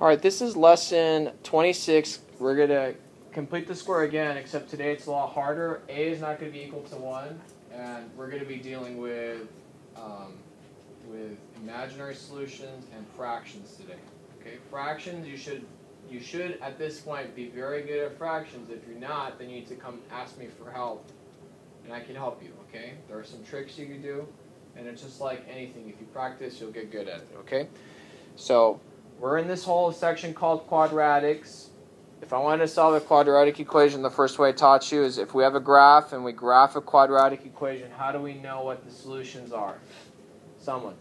Alright, this is lesson 26. We're going to complete the square again, except today it's a lot harder. A is not going to be equal to 1, and we're going to be dealing with imaginary solutions and fractions today. Okay, fractions, you should at this point be very good at fractions. If you're not, then you need to come ask me for help, and I can help you. Okay, there are some tricks you can do, and it's just like anything. If you practice, you'll get good at it. Okay, so we're in this whole section called quadratics. If I wanted to solve a quadratic equation, the first way I taught you is if we have a graph and we graph a quadratic equation, how do we know what the solutions are? Someone.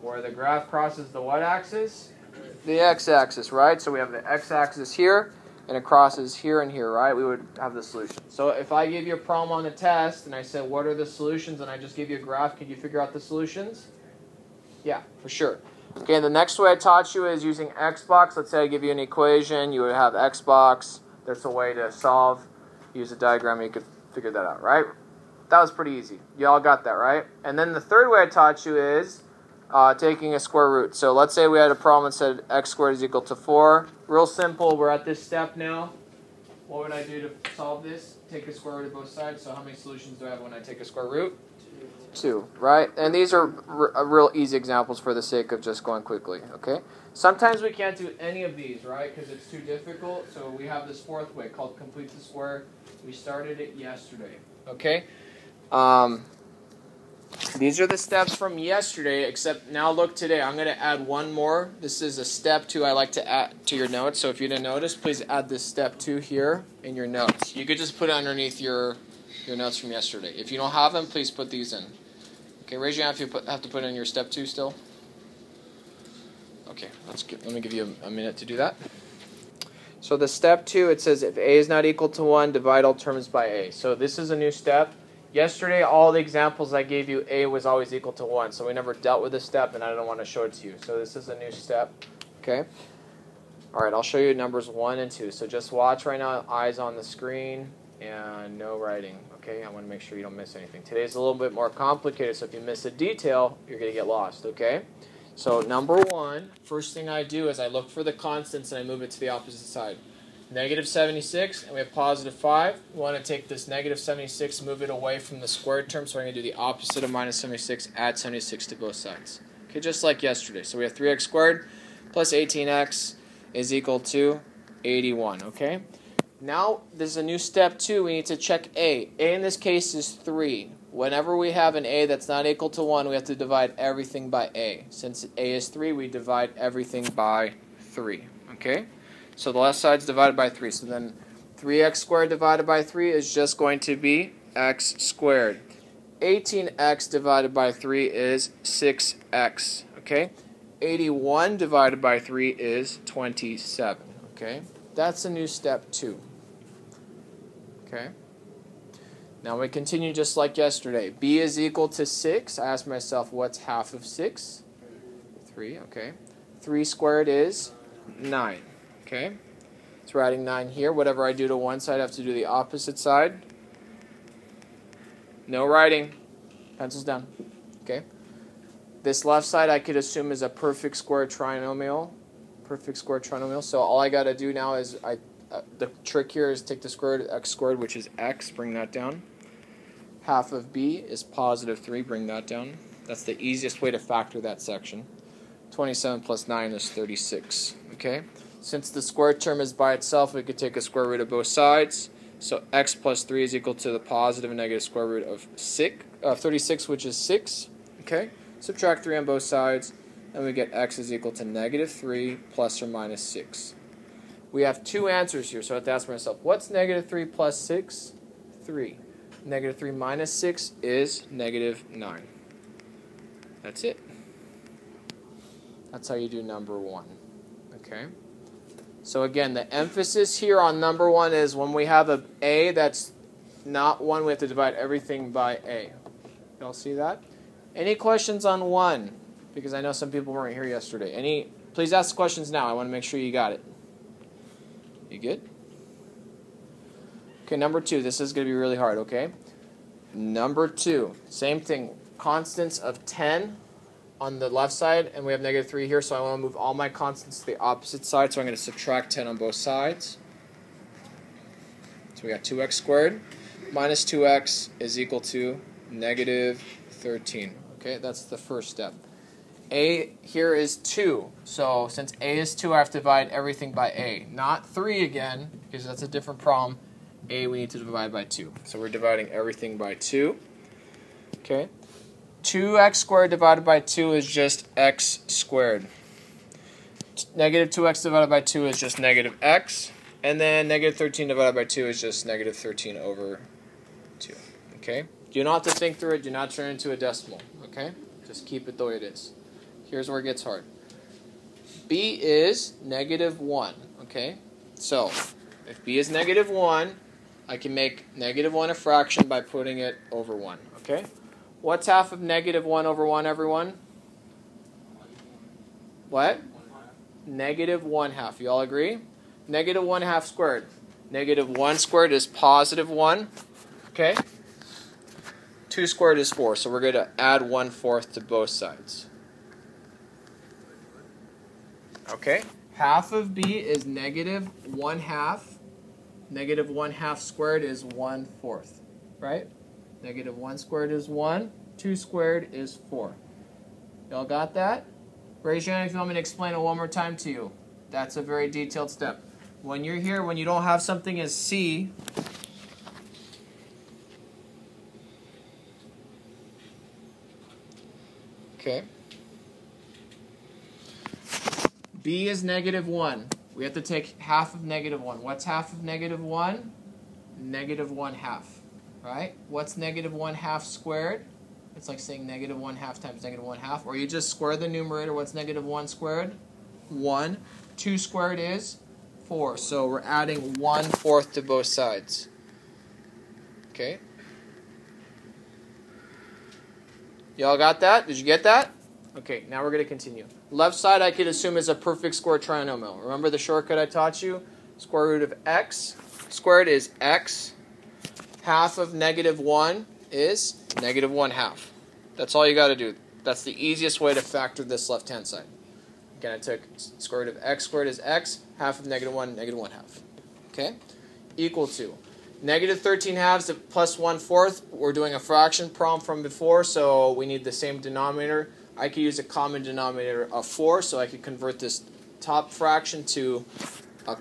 Where the graph crosses the what axis? The x-axis, right? So we have the x-axis here, and it crosses here and here, right? We would have the solution. So if I give you a problem on the test, and I said, what are the solutions, and I just give you a graph, can you figure out the solutions? Yeah, for sure. Okay, the next way I taught you is using Xbox. Let's say I give you an equation. You would have Xbox. There's a way to solve. Use a diagram. You could figure that out, right? That was pretty easy. You all got that, right? And then the third way I taught you is taking a square root. So let's say we had a problem that said x squared is equal to 4. Real simple. We're at this step now. What would I do to solve this? Take a square root of both sides. So how many solutions do I have when I take a square root? 2, right? And these are real easy examples for the sake of just going quickly, okay? Sometimes we can't do any of these, right, because it's too difficult. So we have this fourth way called complete the square. We started it yesterday, okay? These are the steps from yesterday, except now look today. I'm going to add one more. This is a step 2 I like to add to your notes. So if you didn't notice, please add this step 2 here in your notes. You could just put it underneath your notes from yesterday. If you don't have them, please put these in. Okay, raise your hand if you have to put in your step 2 still. Okay, let me give you a minute to do that. So the step 2, it says if a is not equal to 1, divide all terms by a. So this is a new step. Yesterday, all the examples I gave you, a was always equal to 1. So we never dealt with this step, and I don't want to show it to you. So this is a new step. Okay? All right, I'll show you numbers 1 and 2. So just watch right now, eyes on the screen, and no writing. Okay, I want to make sure you don't miss anything. Today's a little bit more complicated, so if you miss a detail, you're going to get lost, okay? So number 1, first thing I do is I look for the constants and I move it to the opposite side. Negative 76, and we have positive 5. We want to take this negative 76, move it away from the squared term, so we're going to do the opposite of minus 76, add 76 to both sides. Okay, just like yesterday. So we have 3x squared plus 18x is equal to 81, okay? Now, there's a new step 2. We need to check a. A in this case is 3. Whenever we have an a that's not equal to 1, we have to divide everything by a. Since a is 3, we divide everything by 3. Okay? So the left side's divided by 3. So then 3x squared divided by 3 is just going to be x squared. 18x divided by 3 is 6x. Okay? 81 divided by 3 is 27. Okay? That's a new step 2. Okay. Now we continue just like yesterday. B is equal to 6. I ask myself, what's half of 6? 3, okay. 3 squared is 9, okay. So we're adding 9 here. Whatever I do to one side, I have to do the opposite side. No writing. Pencils down, okay. This left side I could assume is a perfect square trinomial. Perfect square trinomial. So all I got to do now is the trick here is take the square root of x squared, which is x, bring that down. Half of b is positive 3, bring that down. That's the easiest way to factor that section. 27 plus 9 is 36. Okay? Since the squared term is by itself, we could take a square root of both sides. So x plus 3 is equal to the positive and negative square root of 36, which is 6. Okay? Subtract 3 on both sides, and we get x is equal to negative 3 plus or minus 6. We have 2 answers here, so I have to ask myself, what's negative 3 plus 6? 3. Negative 3 minus 6 is negative 9. That's it. That's how you do number 1. Okay? So again, the emphasis here on number 1 is when we have an a that's not 1, we have to divide everything by a. Y'all see that? Any questions on 1? Because I know some people weren't here yesterday. Please ask questions now. I want to make sure you got it. You good? Okay, number 2. This is going to be really hard, okay? Number 2. Same thing. Constants of 10 on the left side, and we have negative 3 here, so I want to move all my constants to the opposite side, so I'm going to subtract 10 on both sides. So we got 2x squared minus 2x is equal to negative 13. Okay, that's the first step. A here is 2, so since A is 2, I have to divide everything by A. Not 3 again, because that's a different problem. A we need to divide by 2. So we're dividing everything by 2. Okay. 2x squared divided by 2 is just x squared. Negative 2x divided by 2 is just negative x. And then negative 13 divided by 2 is just negative 13 over 2. Okay? You don't have to think through it. Do not turn it into a decimal. Okay? Just keep it the way it is. Here's where it gets hard. B is negative 1. Okay? So, if B is negative 1, I can make negative 1 a fraction by putting it over 1. Okay? What's half of negative 1 over 1, everyone? What? Negative 1/2. You all agree? Negative 1/2 squared. Negative 1 squared is positive 1. Okay? 2 squared is 4. So we're going to add 1/4 to both sides. Okay? Half of B is negative 1/2. Negative 1/2 squared is 1/4. Right? Negative 1 squared is 1. 2 squared is 4. Y'all got that? Raise your hand if you want me to explain it one more time to you. That's a very detailed step. When you're here, when you don't have something as C, okay, B is negative 1. We have to take half of negative 1. What's half of negative 1? Negative 1/2. Right? What's negative 1/2 squared? It's like saying negative 1/2 times negative 1/2. Or you just square the numerator. What's negative 1 squared? 1. 2 squared is 4. So we're adding 1/4 to both sides. Okay? Y'all got that? Did you get that? Okay, now we're going to continue. Left side I could assume is a perfect square trinomial. Remember the shortcut I taught you? Square root of x squared is x. Half of negative 1 is negative 1/2. That's all you got to do. That's the easiest way to factor this left-hand side. Again, I took square root of x squared is x. Half of negative 1, negative 1/2. Okay? Equal to. Negative 13/2 plus 1/4. We're doing a fraction problem from before, so we need the same denominator. I could use a common denominator of 4, so I could convert this top fraction to a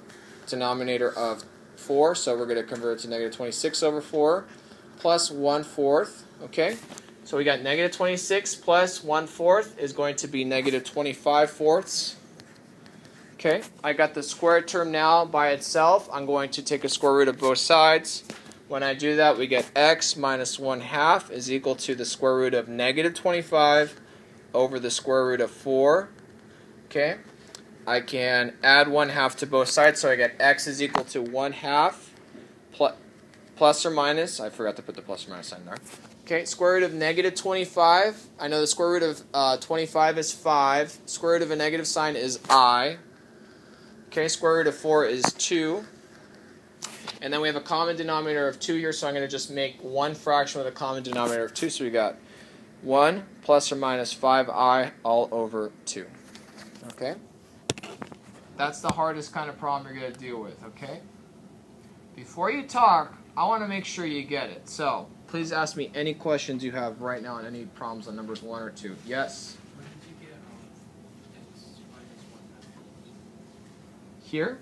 denominator of 4. So we're going to convert it to negative 26 over 4 plus 1/4. Okay? So we got negative 26 plus 1/4 is going to be negative 25/4. Okay? I got the square term now by itself. I'm going to take a square root of both sides. When I do that, we get x minus 1/2 is equal to the square root of negative 25 over the square root of 4. Okay? I can add 1/2 to both sides, so I get x is equal to 1/2 plus or minus. I forgot to put the plus or minus sign there. Okay, square root of negative 25. I know the square root of 25 is 5. Square root of a negative sign is I. Okay, square root of 4 is 2. And then we have a common denominator of 2 here, so I'm going to just make one fraction with a common denominator of 2. So we got 1 plus or minus 5i all over 2. Okay? That's the hardest kind of problem you're going to deal with, okay? Before you talk, I want to make sure you get it. So, please ask me any questions you have right now on any problems on numbers 1 or 2. Yes? Where did you get x minus 1/2? Here?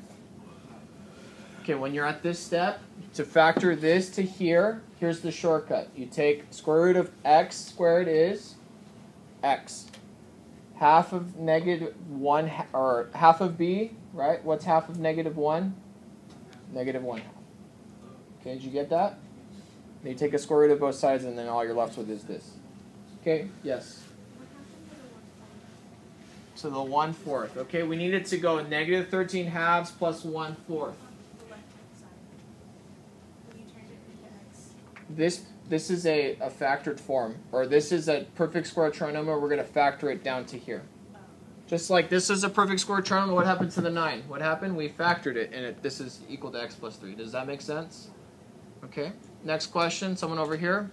Okay, when you're at this step, to factor this to here, here's the shortcut. You take square root of x squared is x. Half of negative 1, or half of b, right? What's half of negative 1? Negative 1/2. Okay, did you get that? Then you take a square root of both sides, and then all you're left with is this. Okay, yes? So the 1/4. Okay, we need it to go negative 13/2 plus 1/4. This is a factored form, or this is a perfect square trinomial. We're going to factor it down to here. Just like this is a perfect square trinomial, what happened to the 9? What happened? We factored it, and this is equal to x plus 3. Does that make sense? Okay. Next question. Someone over here.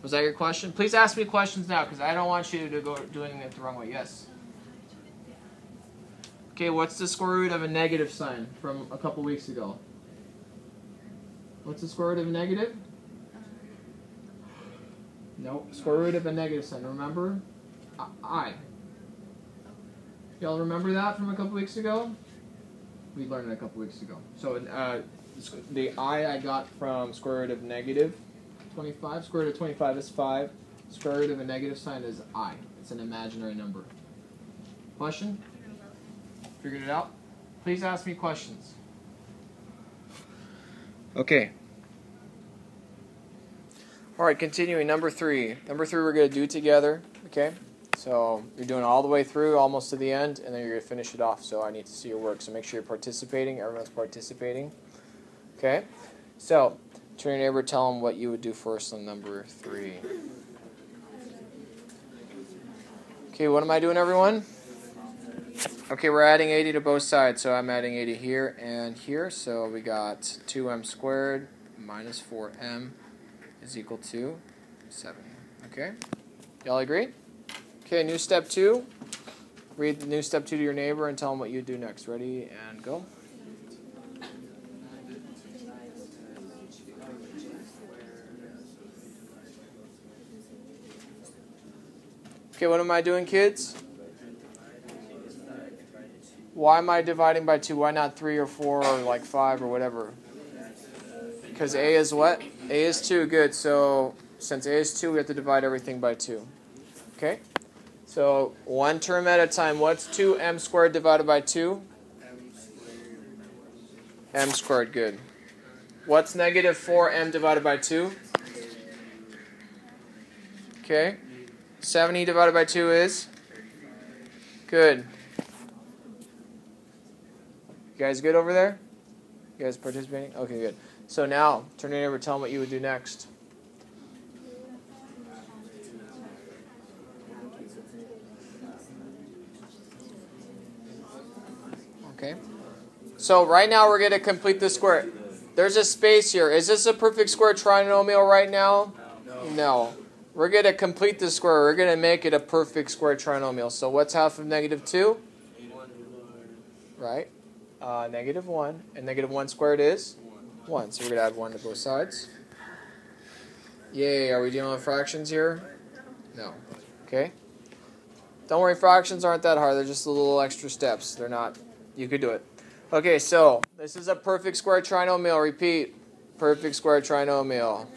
Was that your question? Please ask me questions now, because I don't want you to go doing it the wrong way. Yes? Okay, what's the square root of a negative sign from a couple weeks ago? What's the square root of a negative? Nope. Square root of a negative sign. Remember? I. Y'all remember that from a couple weeks ago? We learned it a couple weeks ago. So the I got from square root of negative 25. Square root of 25 is 5. Square root of a negative sign is I. It's an imaginary number. Question? Figured it out? Please ask me questions. Okay. Alright, continuing. Number 3. Number 3 we're going to do together. Okay? So you're doing it all the way through, almost to the end, and then you're going to finish it off. So I need to see your work. So make sure you're participating. Everyone's participating. Okay? So turn to your neighbor, tell them what you would do first on number 3. Okay, what am I doing, everyone? Okay, we're adding 80 to both sides. So I'm adding 80 here and here. So we got 2m squared minus 4m is equal to 7. Okay? Y'all agree? Okay, new step 2. Read the new step 2 to your neighbor and tell them what you do next. Ready and go. Okay, what am I doing, kids? Why am I dividing by 2? Why not 3 or 4 or like 5 or whatever? Because a is what? A is 2. Good. So since a is 2, we have to divide everything by 2. Okay? So one term at a time. What's 2m squared divided by 2? M squared. Good. What's negative 4m divided by 2? Okay. 70 divided by 2 is? Good. You guys good over there? You guys participating? Okay, good. So now, turn it over, tell them what you would do next. Okay. So right now we're going to complete the square. There's a space here. Is this a perfect square trinomial right now? No. We're going to complete the square. We're going to make it a perfect square trinomial. So what's half of negative 2? Right. Negative 1. And negative 1 squared is? 1. So we're going to add 1 to both sides. Yay. Are we dealing with fractions here? No. Okay. Don't worry, fractions aren't that hard. They're just a little extra steps. They're not. You could do it. Okay, so this is a perfect square trinomial. Repeat. Perfect square trinomial.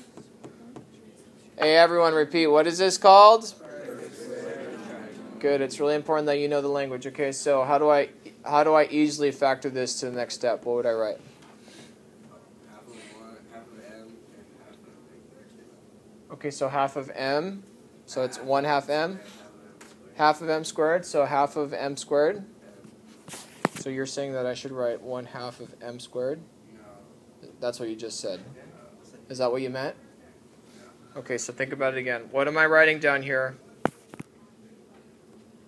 Hey, everyone, repeat. What is this called? Good. It's really important that you know the language. Okay, so how do I easily factor this to the next step? What would I write? Okay, so half of m. So it's 1/2 m. Half of m squared. So half of m squared. So you're saying that I should write 1/2 of m squared? That's what you just said. Is that what you meant? Okay, so think about it again. What am I writing down here?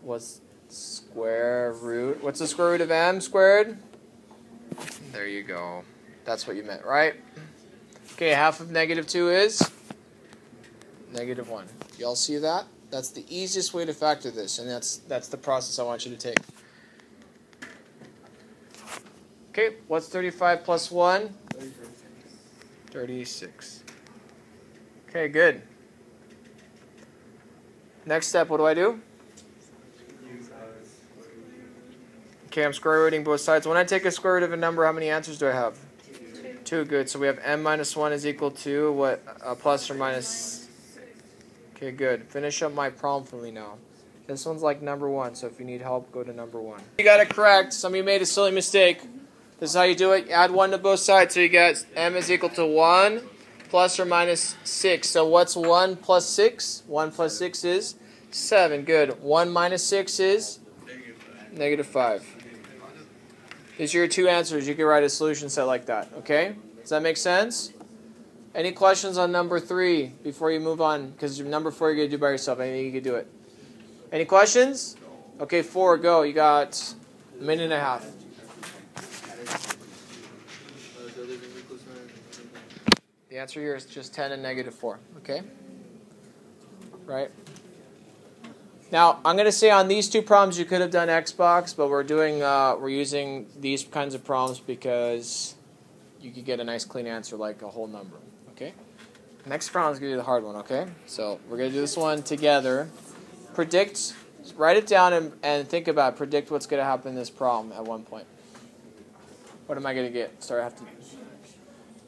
What's the square root of m squared? There you go. That's what you meant, right? Okay, half of negative 2 is? Negative 1. Y'all see that? That's the easiest way to factor this, and that's the process I want you to take. Okay, what's 35 plus 1? 36. Okay, good. Next step, what do I do? Okay, I'm square rooting both sides. When I take a square root of a number, how many answers do I have? 2. Good. So we have m minus 1 is equal to what? Plus or minus? Okay, good. Finish up my problem for me now. This one's like number 1, so if you need help, go to number 1. You got it correct. Some of you made a silly mistake. This is how you do it. Add 1 to both sides. So you get m is equal to 1 plus or minus 6. So what's 1 plus 6? 1 plus 6 is 7. Good. 1 minus 6 is? Negative 5. These are your 2 answers. You can write a solution set like that. Okay? Does that make sense? Any questions on number 3 before you move on? Because number 4 you're going to do by yourself. I think you can do it. Any questions? Okay, 4, go. You got a minute and a half. The answer here is just 10 and negative 4. Okay? right? Now, I'm going to say on these two problems you could have done Xbox, but we're using these kinds of problems because you could get a nice clean answer like a whole number, okay? Next problem is going to be the hard one, okay? So we're going to do this one together. Predict, write it down and think about it. Predict what's going to happen in this problem at one point. What am I going to get? Sorry, I have to...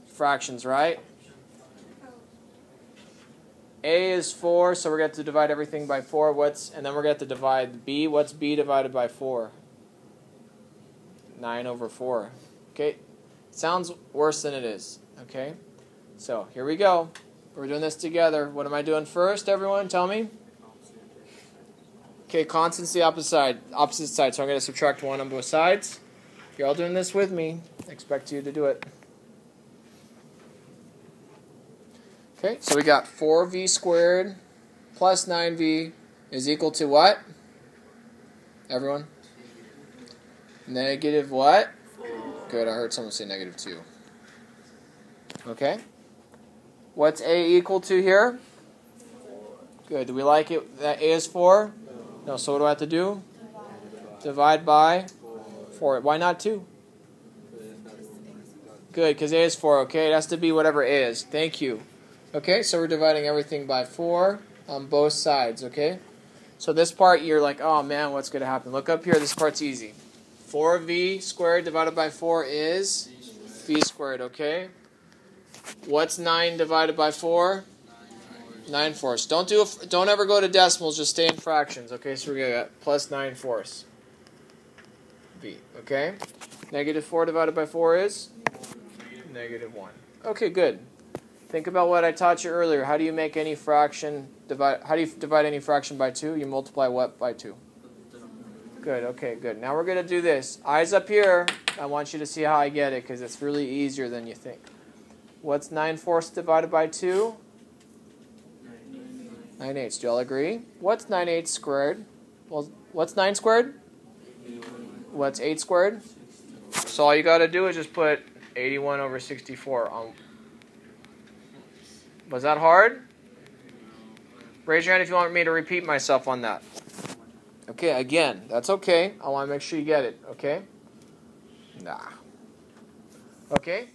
Fractions, right? A is 4, so we're going to have to divide everything by 4. And then we're going to have to divide B. What's B divided by 4? 9 over 4. Okay? Sounds worse than it is. Okay? So, here we go. We're doing this together. What am I doing first, everyone? Tell me. Okay, constant's the opposite side. So I'm going to subtract 1 on both sides. You're all doing this with me. I expect you to do it. Okay, so we got 4v squared plus 9v is equal to what? Everyone? Negative what? Good, I heard someone say negative 2. Okay. What's a equal to here? Good, do we like it that a is 4? No, so what do I have to do? Divide by 4. Why not 2? Good, because a is 4, okay? It has to be whatever a is. Thank you. Okay, so we're dividing everything by 4 on both sides, okay? So this part, you're like, oh man, what's going to happen? Look up here, this part's easy. 4v squared divided by 4 is v squared, okay? What's 9 divided by 4? 9/4. Don't ever go to decimals, just stay in fractions, okay? So we're going to get plus 9/4 v, okay? Negative 4 divided by 4 is? Negative 1. Okay, good. Think about what I taught you earlier. How do you make any fraction how do you divide any fraction by 2? You multiply what by 2? Good, okay, good. Now we're going to do this. Eyes up here. I want you to see how I get it because it's really easier than you think. What's 9/4 divided by 2? 9/8. Do y'all agree? What's 9/8 squared? Well, what's 9 squared? What's 8 squared? So all you got to do is just put 81 over 64 on. Was that hard? Raise your hand if you want me to repeat myself on that. Okay, again, that's okay. I want to make sure you get it, okay? Nah. Okay?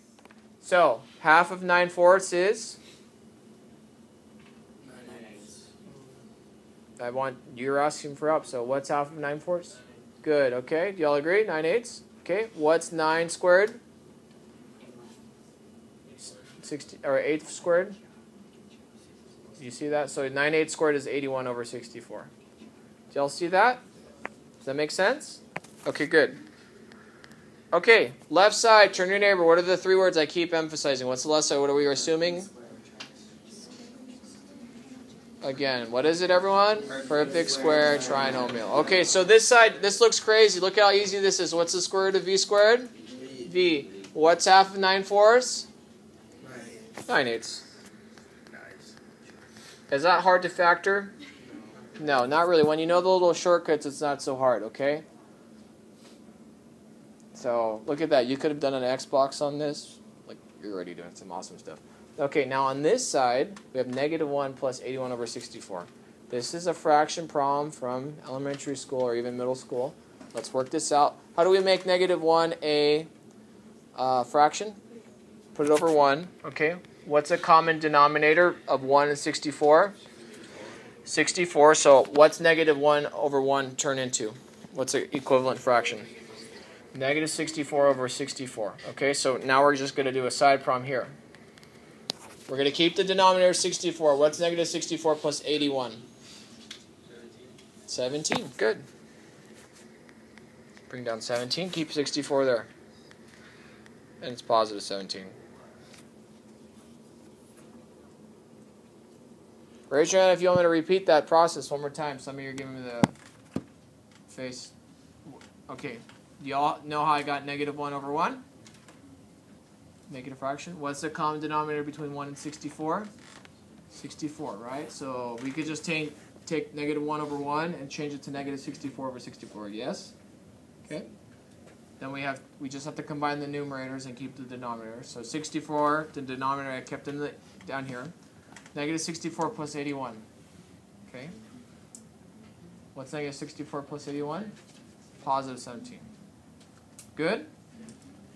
So, half of 9/4 is? You're asking for help, so what's half of 9/4? Good, okay. Do y'all agree? 9/8? Okay, what's 9 squared? 8 squared? You see that? So 9/8 squared is 81 over 64. Do y'all see that? Does that make sense? Okay, good. Okay, left side, turn your neighbor. What are the 3 words I keep emphasizing? What's the left side? What are we assuming? Again, what is it, everyone? Perfect square trinomial. Okay, so this side, this looks crazy. Look how easy this is. What's the square root of v squared? V. What's half of 9/4? 9/8. Is that hard to factor? No, not really. When you know the little shortcuts, it's not so hard, okay? So, look at that. You could have done an Xbox on this. Like, you're already doing some awesome stuff. Okay, now on this side, we have negative 1 plus 81 over 64. This is a fraction problem from elementary school or even middle school. Let's work this out. How do we make negative 1 a fraction? Put it over 1, okay? What's a common denominator of 1 and 64? 64, so what's negative 1 over 1 turn into? What's an equivalent fraction? Negative 64 over 64. Okay, so now we're just going to do a side problem here. We're going to keep the denominator 64. What's negative 64 plus 81? 17. Good. Bring down 17. Keep 64 there. And it's positive 17. Raise your hand if you want me to repeat that process one more time. Some of you are giving me the face. Okay. Do y'all know how I got negative 1 over 1? Make it a fraction. What's the common denominator between 1 and 64? 64, right? So we could just take negative 1 over 1 and change it to negative 64 over 64. Yes? Okay. Then we just have to combine the numerators and keep the denominators. So 64, the denominator I kept down here. Negative 64 plus 81. Okay. What's negative 64 plus 81? Positive 17. Good?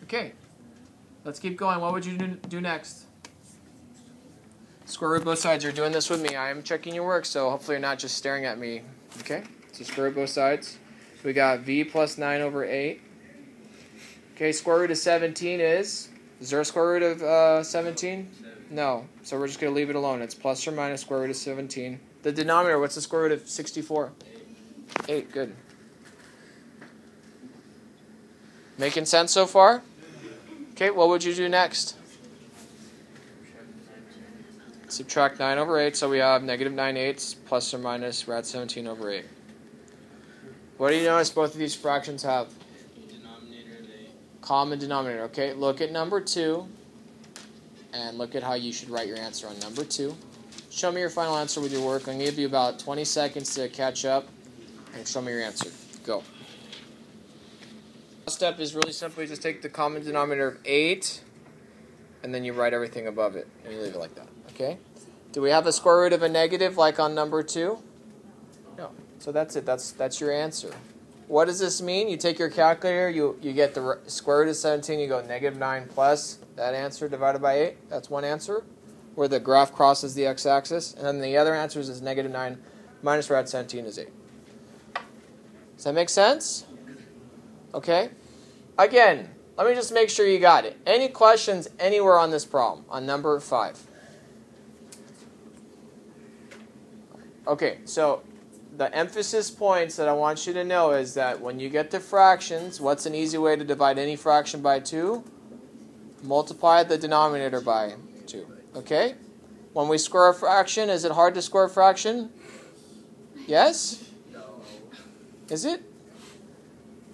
Okay. Let's keep going. What would you do next? Square root both sides. You're doing this with me. I am checking your work, so hopefully you're not just staring at me. Okay? So square root both sides. So we got v plus 9 over 8. Okay, square root of 17 is there a square root of 17? No. So we're just going to leave it alone. It's plus or minus square root of 17. The denominator, what's the square root of 64? 8. Good. Making sense so far? Okay, what would you do next? Subtract 9 over 8, so we have negative 9/8 plus or minus, we're at 17 over 8. What do you notice both of these fractions have? Denominator of 8. Common denominator. Okay, look at number 2, and look at how you should write your answer on number 2. Show me your final answer with your work. I'm going to give you about 20 seconds to catch up, and show me your answer. Go. Last step is really simply just take the common denominator of 8, and then you write everything above it, and you leave it like that. Okay? Do we have a square root of a negative like on number 2? No. So that's it. That's your answer. What does this mean? You take your calculator, you get the square root of 17, you go negative 9 plus that answer divided by 8. That's one answer, where the graph crosses the x-axis. And then the other answer is negative 9 minus rad 17 is 8. Does that make sense? Okay? Again, let me just make sure you got it. Any questions anywhere on this problem, on number 5? Okay, so the emphasis points that I want you to know is that when you get to fractions, what's an easy way to divide any fraction by 2? Multiply the denominator by 2. Okay? When we square a fraction, is it hard to square a fraction? Yes? No. Is it?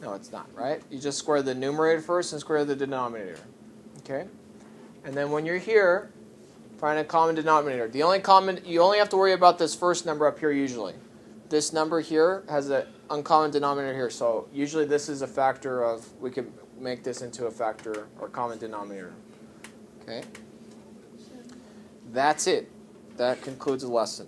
No, it's not, right? You just square the numerator first and square the denominator. Okay? And then when you're here, find a common denominator. You only have to worry about this first number up here usually. This number here has an uncommon denominator here. So usually this is a factor of, we could make this into a factor or common denominator. Okay? That's it. That concludes the lesson.